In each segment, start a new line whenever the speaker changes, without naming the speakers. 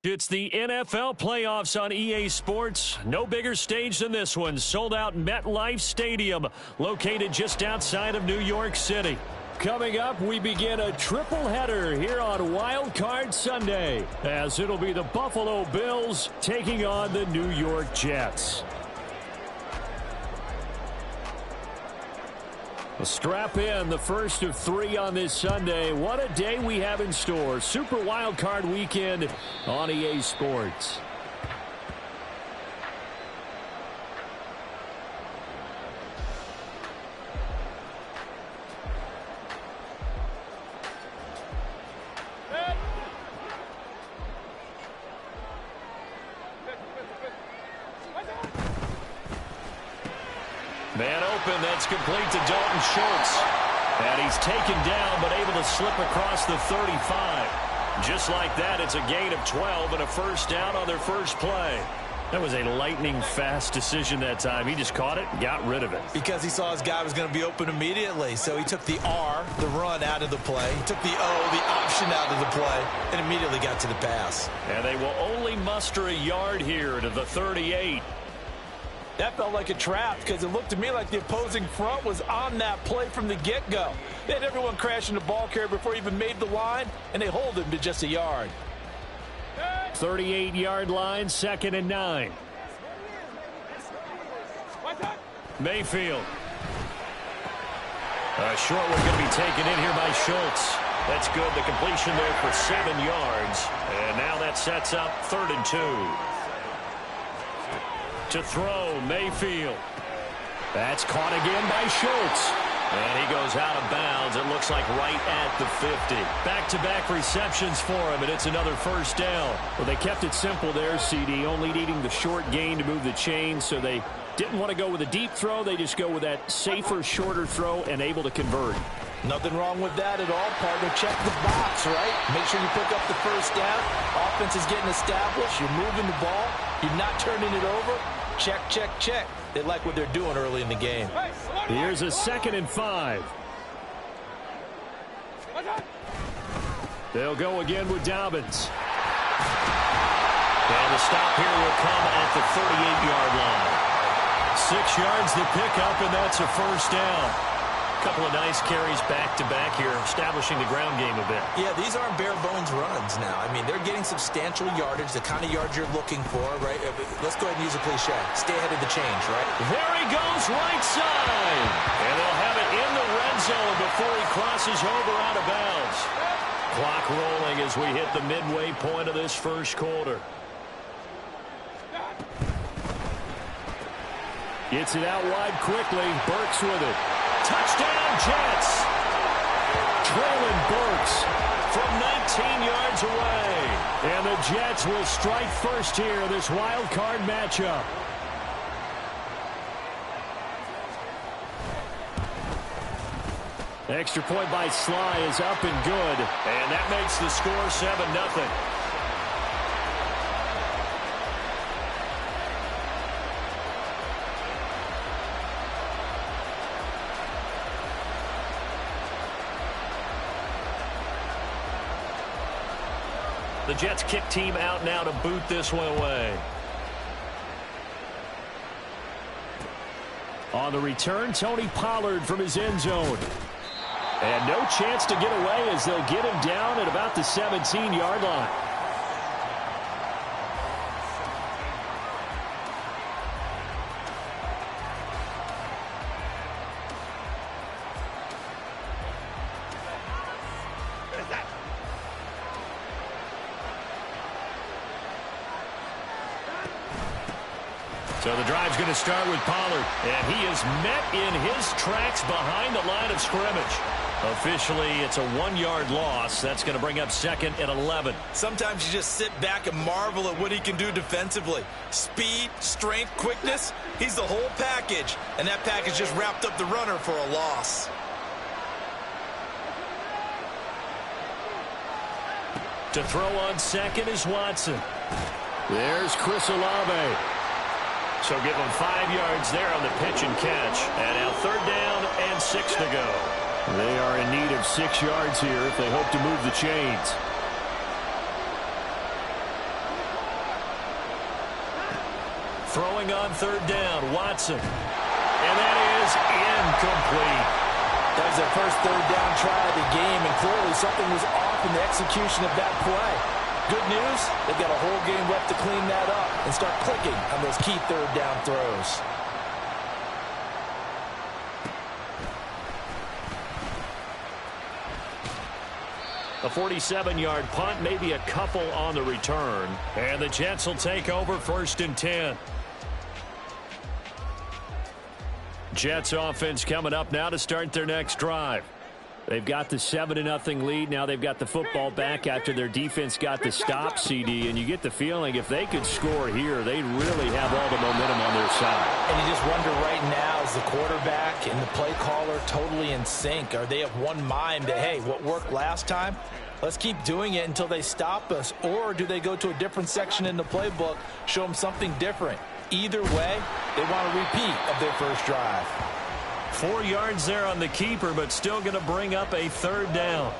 It's the NFL playoffs on EA Sports. No bigger stage than this one. Sold out MetLife Stadium, located just outside of New York City. Coming up, we begin a triple header here on Wild Card Sunday, as it'll be the Buffalo Bills taking on the New York Jets. Strap in, the first of three on this Sunday. What a day we have in store. Super Wild Card Weekend on EA Sports. Man open, that's complete to Dalton Schultz. And he's taken down, but able to slip across the 35. Just like that, it's a gain of 12 and a first down on their first play. That was a lightning-fast decision that time. He just caught it and got rid of it.
Because he saw his guy was going to be open immediately. So he took the R, the run, out of the play. He took the O, the option, out of the play, and immediately got to the pass.
And they will only muster a yard here to the 38.
That felt like a trap because it looked to me like the opposing front was on that play from the get-go. They had everyone crashing the ball carrier before he even made the line, and they hold him to just a yard.
38-yard line, 2nd and 9. Mayfield. A short one going to be taken in here by Schultz. That's good. The completion there for 7 yards. And now that sets up 3rd and 2. To throw, Mayfield. That's caught again by Schultz. And he goes out of bounds. It looks like right at the 50. Back-to-back receptions for him, and it's another first down. Well, they kept it simple there, CD, only needing the short gain to move the chain, so they didn't want to go with a deep throw. They just go with that safer, shorter throw and able to convert.
Nothing wrong with that at all, partner. Check the box, right? Make sure you pick up the first down. Offense is getting established. You're moving the ball. You're not turning it over. Check, check, check. They like what they're doing early in the game.
Here's a 2nd and 5. They'll go again with Dobbins. And the stop here will come at the 38-yard line. 6 yards the pickup, and that's a first down. Couple of nice carries back-to-back here, establishing the ground game a bit. Yeah, these aren't bare-bones runs now. I mean, they're getting substantial yardage, the kind of yards you're looking for, right? Let's go ahead and use a cliche. Stay ahead of the change, right? There he goes, right side. And they'll have it in the red zone before he crosses over out of bounds. Clock rolling as we hit the midway point of this first quarter. Gets it out wide quickly. Burks with it. Touchdown, Jets. Traylon Burks from 19 yards away. And the Jets will strike first here, this wild card matchup. Extra point by Sly is up and good. And that makes the score 7-0. The Jets kick team out now to boot this one away. On the return, Tony Pollard from his end zone. And no chance to get away as they'll get him down at about the 17-yard line. So the drive's going to start with Pollard, and he is met in his tracks behind the line of scrimmage. Officially, it's a 1-yard loss. That's going to bring up 2nd and 11.
Sometimes you just sit back and marvel at what he can do defensively. Speed, strength, quickness, he's the whole package. And that package just wrapped up the runner for a loss.
To throw on 2nd is Watson. There's Chris Olave. So give him 5 yards there on the pitch and catch. And now 3rd down and 6 to go. They are in need of 6 yards here if they hope to move the chains. Throwing on third down, Watson. And that is incomplete.
That was their first third down try of the game, and clearly something was off in the execution of that play. Good news, they've got a whole game left to clean that up and start clicking on those key third down throws.
A 47-yard punt, maybe a couple on the return. And the Jets will take over 1st and 10. Jets offense coming up now to start their next drive. They've got the 7-0 lead. Now they've got the football back after their defense got the stop, CD. And you get the feeling if they could score here, they'd really have all the momentum on their side.
And you just wonder right now, is the quarterback and the play caller totally in sync? Are they of one mind that, hey, what worked last time, let's keep doing it until they stop us? Or do they go to a different section in the playbook, show them something different? Either way, they want a repeat of their first drive.
4 yards there on the keeper, but still going to bring up a third down.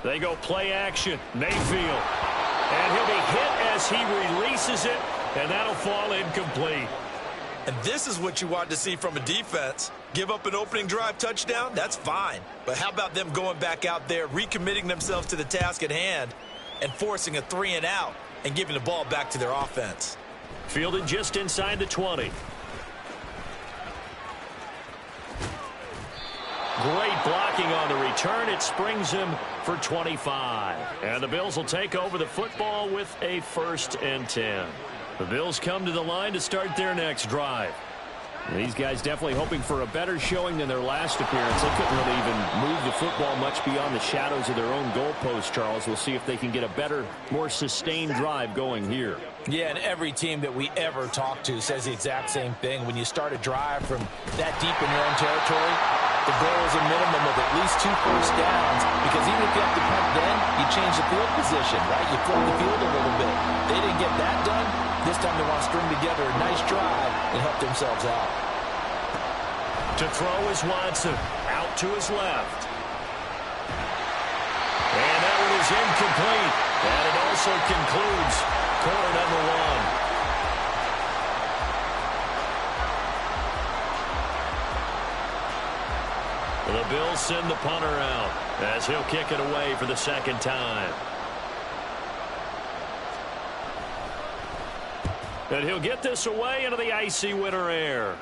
They go play action. Mayfield. And he'll be hit as he releases it, and that'll fall incomplete.
And this is what you want to see from a defense. Give up an opening drive touchdown, that's fine. But how about them going back out there, recommitting themselves to the task at hand, and forcing a 3-and-out and giving the ball back to their offense.
Fielded just inside the 20. Great blocking on the return. It springs him for 25. And the Bills will take over the football with a 1st and 10. The Bills come to the line to start their next drive. These guys definitely hoping for a better showing than their last appearance. They couldn't really even move the football much beyond the shadows of their own goalpost, Charles. We'll see if they can get a better, more sustained drive going here.
Yeah, and every team that we ever talk to says the exact same thing. When you start a drive from that deep in your own territory, the goal is a minimum of at least 2 first downs, because even if you have to punt then, you change the field position, right? You flip the field a little bit. They didn't get that done. This time they want to string together a nice drive and help themselves out.
To throw is Watson. Out to his left. And that one is incomplete. And it also concludes quarter number 1. The Bills send the punter out as he'll kick it away for the 2nd time. And he'll get this away into the icy winter air.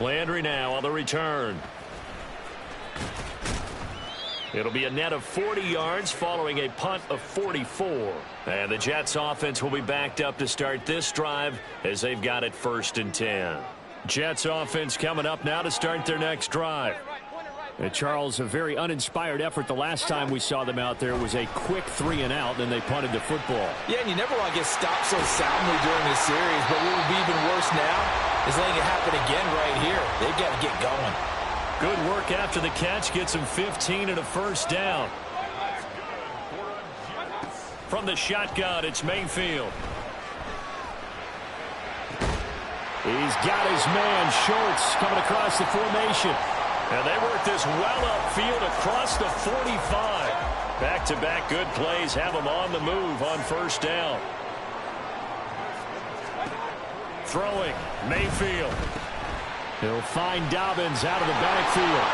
Landry now on the return. It'll be a net of 40 yards following a punt of 44. And the Jets offense will be backed up to start this drive as they've got it 1st and 10. Jets offense coming up now to start their next drive. Charles, a very uninspired effort the last time we saw them out there was a quick 3-and-out, then they punted the football.
Yeah, and you never want to get stopped so soundly during this series, but what would be even worse now is letting it happen again right here. They've got to get going.
Good work after the catch, gets him 15 and a 1st down. From the shotgun, it's Mayfield. He's got his man, Shorts, coming across the formation. And they work this well upfield across the 45. Back-to-back good plays have them on the move on 1st down. Throwing, Mayfield. He'll find Dobbins out of the backfield.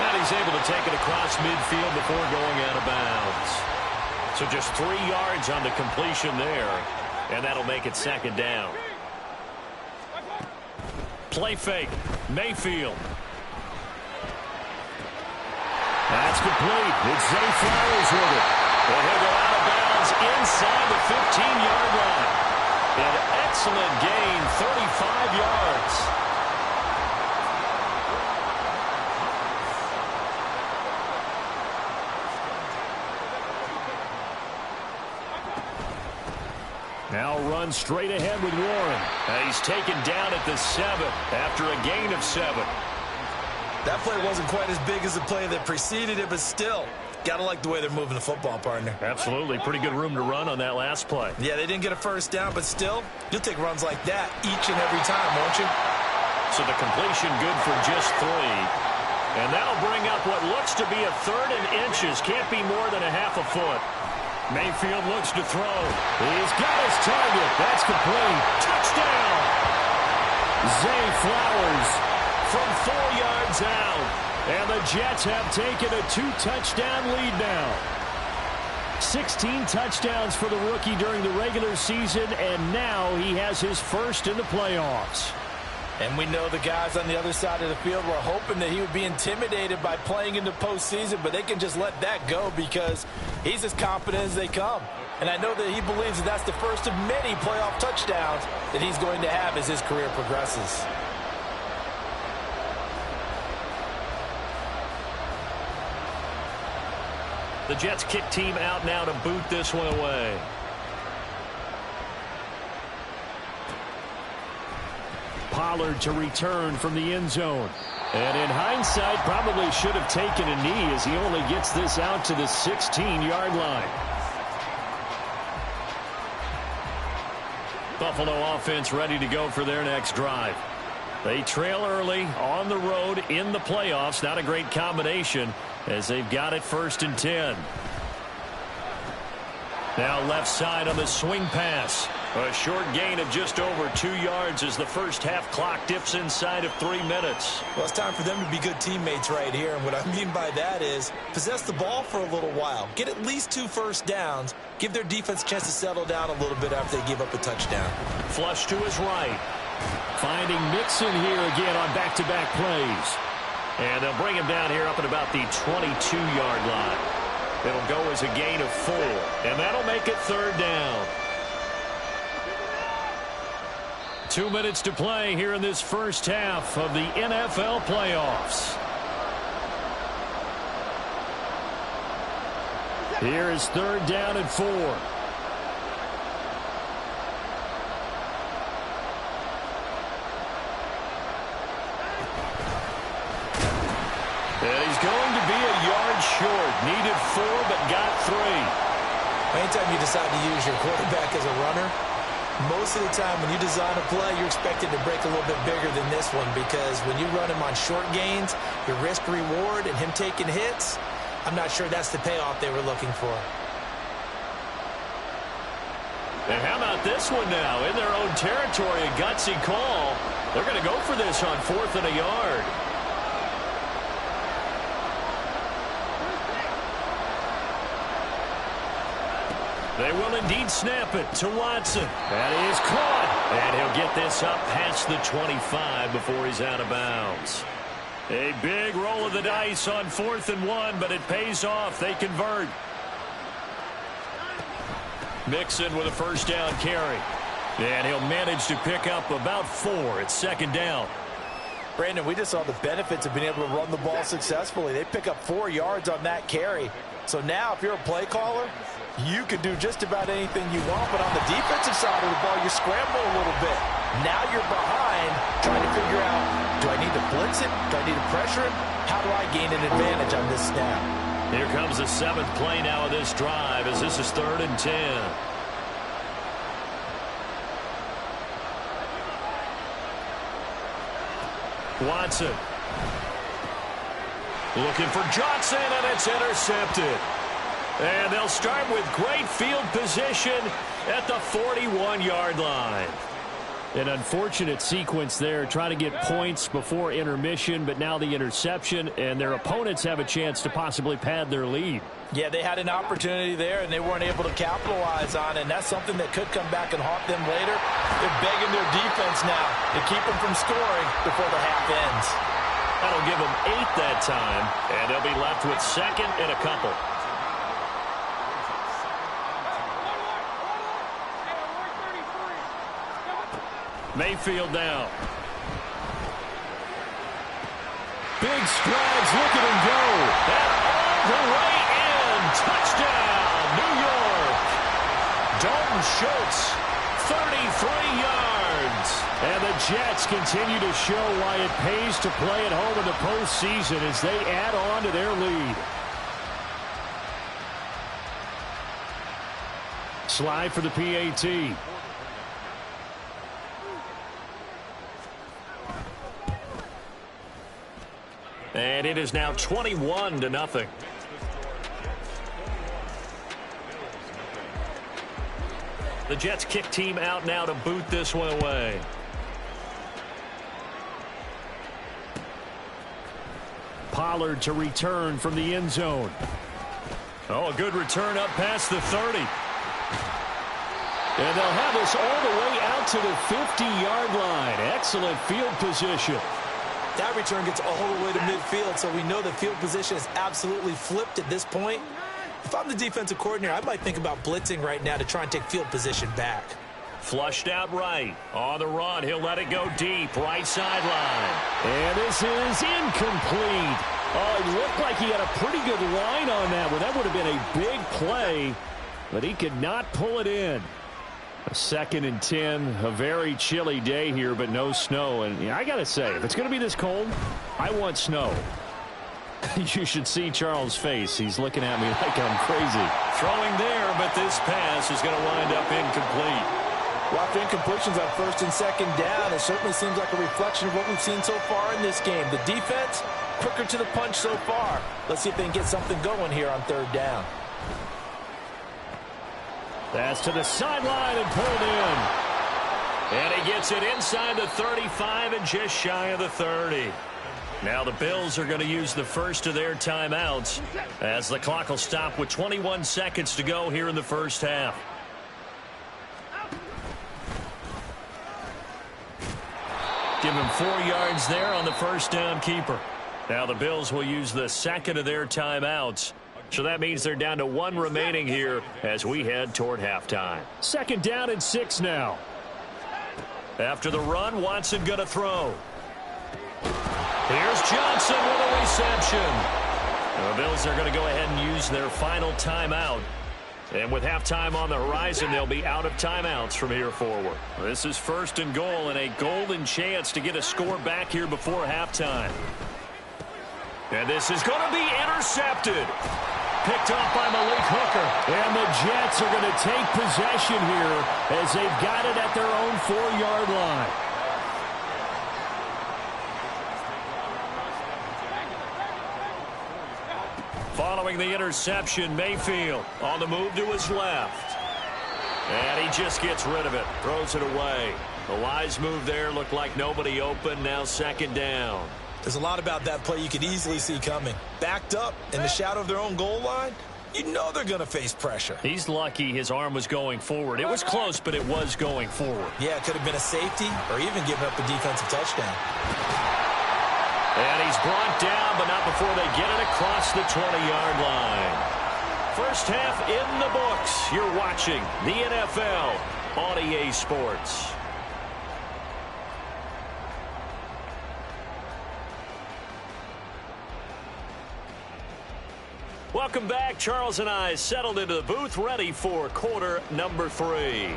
And he's able to take it across midfield before going out of bounds. So just 3 yards on the completion there. And that'll make it 2nd down. Play fake, Mayfield. That's complete. It's Zay Flowers with it. And he'll go out of bounds inside the 15-yard line. An excellent gain, 35 yards. Now run straight ahead with Warren. And he's taken down at the 7 after a gain of 7.
That play wasn't quite as big as the play that preceded it, but still, got to like the way they're moving the football, partner.
Absolutely. Pretty good room to run on that last play.
Yeah, they didn't get a 1st down, but still, you'll take runs like that each and every time, won't you?
So the completion good for just 3. And that'll bring up what looks to be a 3rd and inches. Can't be more than a half a foot. Mayfield looks to throw. He's got his target. That's complete. Touchdown! Zay Flowers from 4 yards out. And the Jets have taken a 2-touchdown lead now. 16 touchdowns for the rookie during the regular season, and now he has his first in the playoffs.
And we know the guys on the other side of the field were hoping that he would be intimidated by playing in the postseason, but they can just let that go because he's as confident as they come. And I know that he believes that that's the first of many playoff touchdowns that he's going to have as his career progresses.
The Jets kick team out now to boot this one away. Pollard to return from the end zone. And in hindsight, probably should have taken a knee as he only gets this out to the 16-yard line. Buffalo offense ready to go for their next drive. They trail early on the road in the playoffs. Not a great combination as they've got it 1st and 10. Now left side on the swing pass. A short gain of just over 2 yards as the first half clock dips inside of 3 minutes.
Well, it's time for them to be good teammates right here. And what I mean by that is possess the ball for a little while. Get at least 2 first downs. Give their defense a chance to settle down a little bit after they give up a touchdown.
Flush to his right. Finding Mixon here again on back-to-back plays. And they'll bring him down here up at about the 22-yard line. It'll go as a gain of 4. And that'll make it 3rd down. 2 minutes to play here in this first half of the NFL playoffs. Here is 3rd down and 4. And he's going to be a yard short. Needed 4, but got 3.
Anytime you decide to use your quarterback as a runner, most of the time when you design a play, you're expected to break a little bit bigger than this one because when you run him on short gains, your risk-reward and him taking hits, I'm not sure that's the payoff they were looking for.
And how about this one now? In their own territory, a gutsy call. They're going to go for this on 4th and a yard. They will indeed snap it to Watson. That is caught. And he'll get this up past the 25 before he's out of bounds. A big roll of the dice on 4th and 1, but it pays off. They convert. Mixon with a first down carry. And he'll manage to pick up about 4. It's 2nd down.
Brandon, we just saw the benefits of being able to run the ball successfully. They pick up 4 yards on that carry. So now if you're a play caller, you can do just about anything you want, but on the defensive side of the ball, you're scrambling a little bit. Now you're behind, trying to figure out, do I need to blitz it? Do I need to pressure him? How do I gain an advantage on this snap?
Here comes the 7th play now of this drive as this is 3rd and 10. Watson. Looking for Johnson, and it's intercepted. And they'll start with great field position at the 41-yard line. An unfortunate sequence there, trying to get points before intermission, but now the interception, and their opponents have a chance to possibly pad their lead.
Yeah, they had an opportunity there, and they weren't able to capitalize on it, and that's something that could come back and haunt them later. They're begging their defense now to keep them from scoring before the half ends.
That'll give them 8 that time, and they'll be left with 2nd and a couple. Mayfield now. Big strides, look at him go. And all the way in. Touchdown, New York. Dalton Schultz, 33 yards. And the Jets continue to show why it pays to play at home in the postseason as they add on to their lead. Slide for the PAT. And it is now 21-0. The Jets kick team out now to boot this one away. Pollard to return from the end zone. Oh, a good return up past the 30. And they'll have this all the way out to the 50-yard line. Excellent field position.
That return gets all the way to midfield, so we know the field position is absolutely flipped at this point. If I'm the defensive coordinator, I might think about blitzing right now to try and take field position back.
Flushed out right. On the run, he'll let it go deep. Right sideline. And this is incomplete. Oh, it looked like he had a pretty good line on that one. That would have been a big play, but he could not pull it in. A 2nd and 10, a very chilly day here, but no snow. And I got to say, if it's going to be this cold, I want snow. You should see Charles' face. He's looking at me like I'm crazy. Throwing there, but this pass is going to wind up incomplete.
Well, after incompletions on 1st and 2nd down, it certainly seems like a reflection of what we've seen so far in this game. The defense, quicker to the punch so far. Let's see if they can get something going here on 3rd down.
That's to the sideline and pulled in. And he gets it inside the 35 and just shy of the 30. Now the Bills are going to use the first of their timeouts as the clock will stop with 21 seconds to go here in the first half. Give him 4 yards there on the first down keeper. Now the Bills will use the second of their timeouts. So that means they're down to 1 remaining here as we head toward halftime. 2nd down and 6 now. After the run, Watson going to throw. Here's Johnson with a reception. The Bills are going to go ahead and use their final timeout. And with halftime on the horizon, they'll be out of timeouts from here forward. This is 1st and goal and a golden chance to get a score back here before halftime. And this is going to be intercepted. Picked off by Malik Hooker. And the Jets are going to take possession here as they've got it at their own 4-yard line. Following the interception, Mayfield on the move to his left. And he just gets rid of it. Throws it away. The wise move there looked like nobody open. Now 2nd down.
There's a lot about that play you could easily see coming. Backed up in the shadow of their own goal line, you know they're going to face pressure.
He's lucky his arm was going forward. It was close, but it was going forward.
Yeah, it could have been a safety or even given up a defensive touchdown.
And he's brought down, but not before they get it across the 20-yard line. First half in the books. You're watching the NFL on EA Sports. Welcome back. Charles and I settled into the booth, ready for quarter number 3.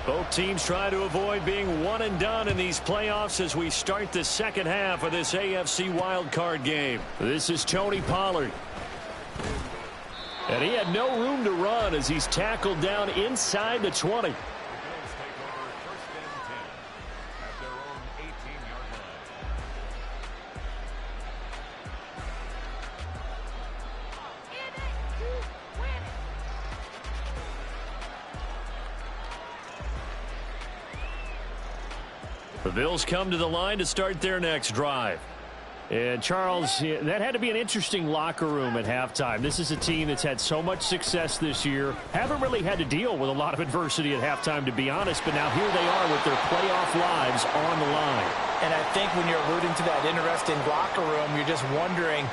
Both teams try to avoid being one and done in these playoffs as we start the second half of this AFC wildcard game. This is Tony Pollard. And he had no room to run as he's tackled down inside the 20. The Bills come to the line to start their next drive. And, Charles, that had to be an interesting locker room at halftime. This is a team that's had so much success this year. Haven't really had to deal with a lot of adversity at halftime, to be honest. But now here they are with their playoff lives on the line.
And I think when you're alluding to that interesting locker room, you're just wondering,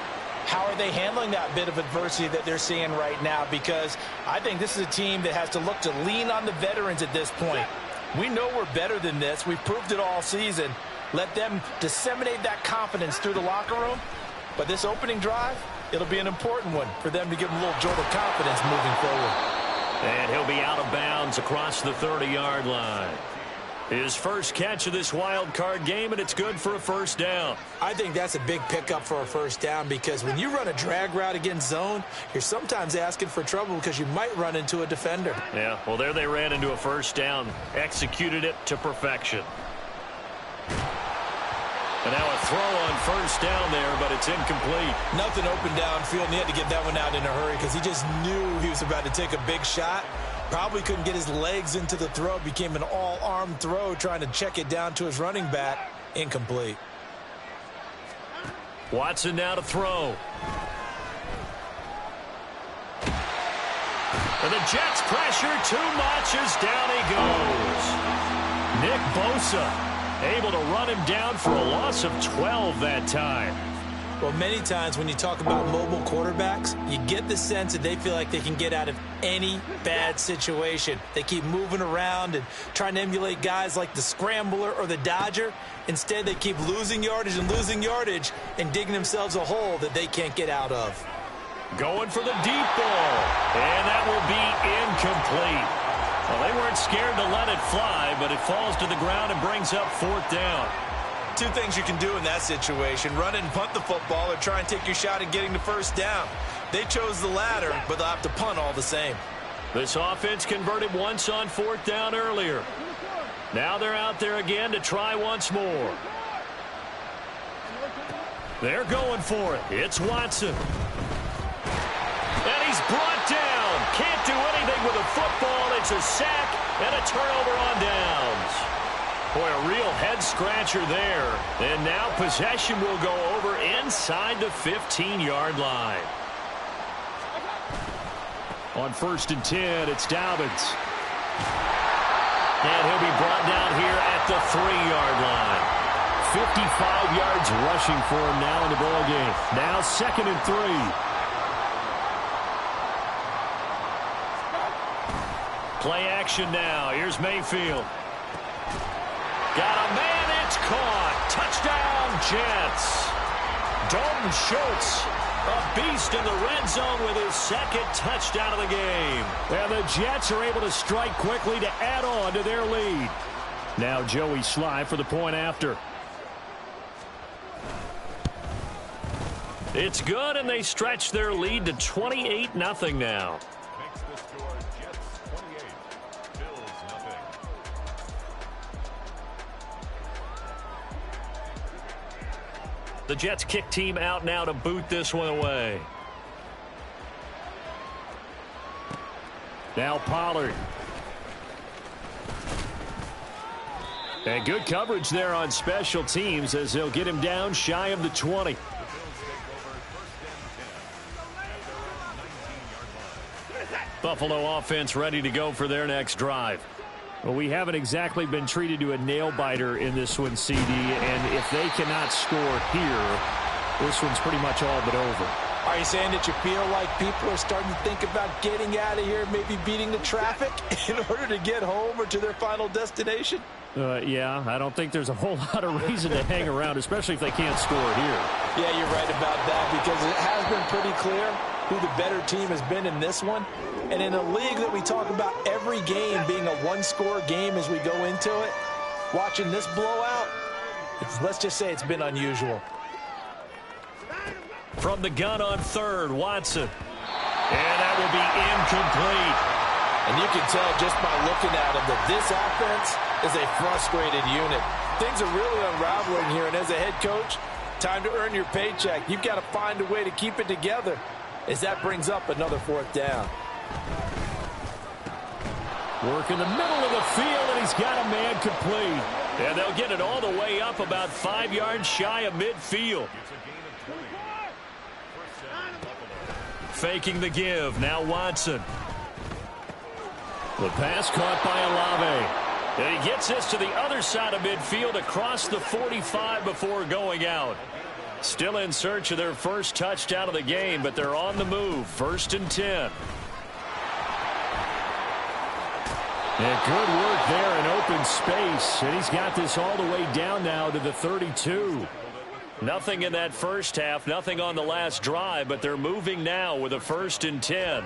how are they handling that bit of adversity that they're seeing right now? Because I think this is a team that has to look to lean on the veterans at this point. We know we're better than this. We've proved it all season. Let them disseminate that confidence through the locker room. But this opening drive, it'll be an important one for them to give them a little jolt of confidence moving forward.
And he'll be out of bounds across the 30-yard line. His first catch of this wild card game, and it's good for a first down.
I think that's a big pickup for a first down because when you run a drag route against zone, you're sometimes asking for trouble because you might run into a defender.
Yeah, well, there they ran into a first down. Executed it to perfection. And now a throw on first down there, but it's incomplete.
Nothing open downfield, and he had to get that one out in a hurry because he just knew he was about to take a big shot. Probably couldn't get his legs into the throw. Became an all-arm throw trying to check it down to his running back. Incomplete.
Watson now to throw. And the Jets pressure too much as down he goes. Nick Bosa able to run him down for a loss of 12 that time.
Well, many times when you talk about mobile quarterbacks, you get the sense that they feel like they can get out of any bad situation. They keep moving around and trying to emulate guys like the Scrambler or the Dodger. Instead, they keep losing yardage and digging themselves a hole that they can't get out of.
Going for the deep ball, and that will be incomplete. Well, they weren't scared to let it fly, but it falls to the ground and brings up fourth down.
Two things you can do in that situation: run it and punt the football, or try and take your shot at getting the first down. They chose the latter, but they'll have to punt all the same.
This offense converted once on fourth down earlier. Now they're out there again to try once more. They're going for it. It's Watson. And he's brought down. Can't do anything with a football. It's a sack and a turnover on downs. Boy, a real head-scratcher there. And now possession will go over inside the 15-yard line. On 1st and 10, it's Dobbins. And he'll be brought down here at the 3-yard line. 55 yards rushing for him now in the ballgame. Now 2nd and 3. Play action now. Here's Mayfield. Got a man. It's caught. Touchdown, Jets. Dalton Schultz, a beast in the red zone with his 2nd touchdown of the game. And the Jets are able to strike quickly to add on to their lead. Now Joey Sly for the point after. It's good, and they stretch their lead to 28-0 now. The Jets kick team out now to boot this one away. Now Pollard. And good coverage there on special teams as they'll get him down shy of the 20. Buffalo offense ready to go for their next drive. Well, we haven't exactly been treated to a nail-biter in this one, CD, and if they cannot score here, this one's pretty much all but over.
Are you saying that you feel like people are starting to think about getting out of here, maybe beating the traffic in order to get home or to their final destination?
Yeah, I don't think there's a whole lot of reason to hang around, especially if they can't score here.
Yeah, you're right about that because it has been pretty clear who the better team has been in this one. And in a league that we talk about every game being a one-score game as we go into it, watching this blowout, let's just say it's been unusual.
From the gun on 3rd, Watson. And that will be incomplete.
And you can tell just by looking at him that this offense is a frustrated unit. Things are really unraveling here, and as a head coach, time to earn your paycheck. You've got to find a way to keep it together as that brings up another 4th down.
Work in the middle of the field, and he's got a man complete. And they'll get it all the way up about 5 yards shy of midfield. Faking the give. Now Watson. The pass caught by Olave. And he gets this to the other side of midfield across the 45 before going out. Still in search of their first touchdown of the game, but they're on the move. 1st and 10. And good work there in open space. And he's got this all the way down now to the 32. Nothing in that first half, nothing on the last drive, but they're moving now with a 1st and 10.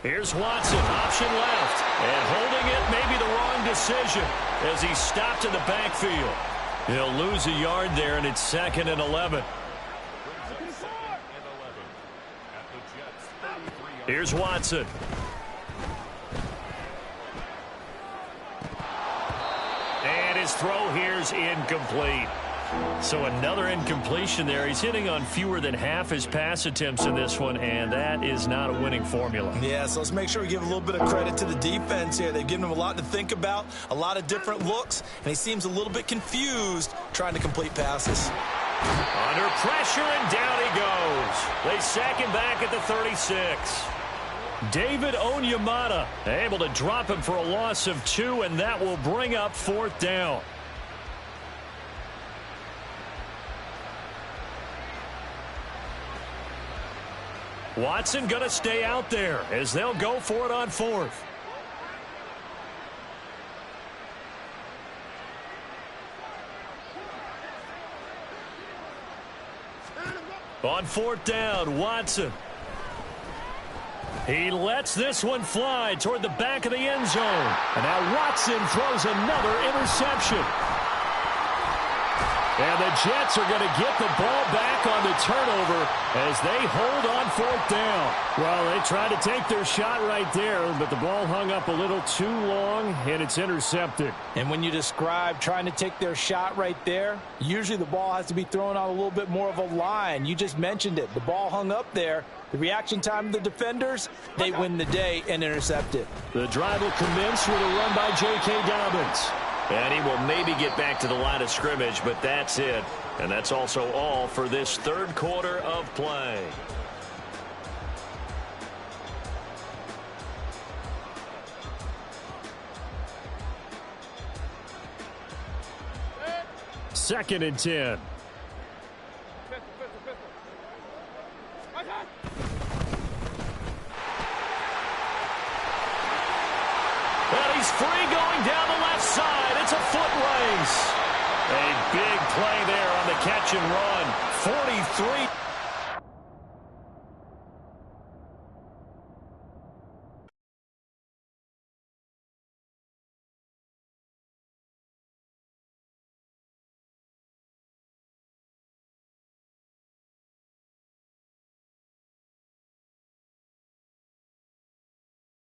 Here's Watson, option left. And holding it, maybe the wrong decision as he stopped in the backfield. He'll lose a yard there, and it's 2nd and 11. Here's Watson. And his throw here's incomplete. So another incompletion there. He's hitting on fewer than half his pass attempts in this one, and that is not a winning formula.
Yeah, so let's make sure we give a little bit of credit to the defense here. They've given him a lot to think about, a lot of different looks, and he seems a little bit confused trying to complete passes.
Under pressure, and down he goes. They sack him back at the 36. David Onyemata able to drop him for a loss of 2, and that will bring up 4th down. Watson going to stay out there as they'll go for it on 4th. On 4th down, Watson. He lets this one fly toward the back of the end zone. And now Watson throws another interception. And the Jets are going to get the ball back on the turnover as they hold on 4th down. Well, they tried to take their shot right there, but the ball hung up a little too long, and it's intercepted.
And when you describe trying to take their shot right there, usually the ball has to be thrown on a little bit more of a line. You just mentioned it. The ball hung up there. The reaction time of the defenders, they win the day and intercept it.
The drive will commence with a run by J.K. Dobbins. And he will maybe get back to the line of scrimmage, but that's it. And that's also all for this 3rd quarter of play. Second and 10. And he's free going down the left side. It's a foot race. A big play there on the catch and run. 43.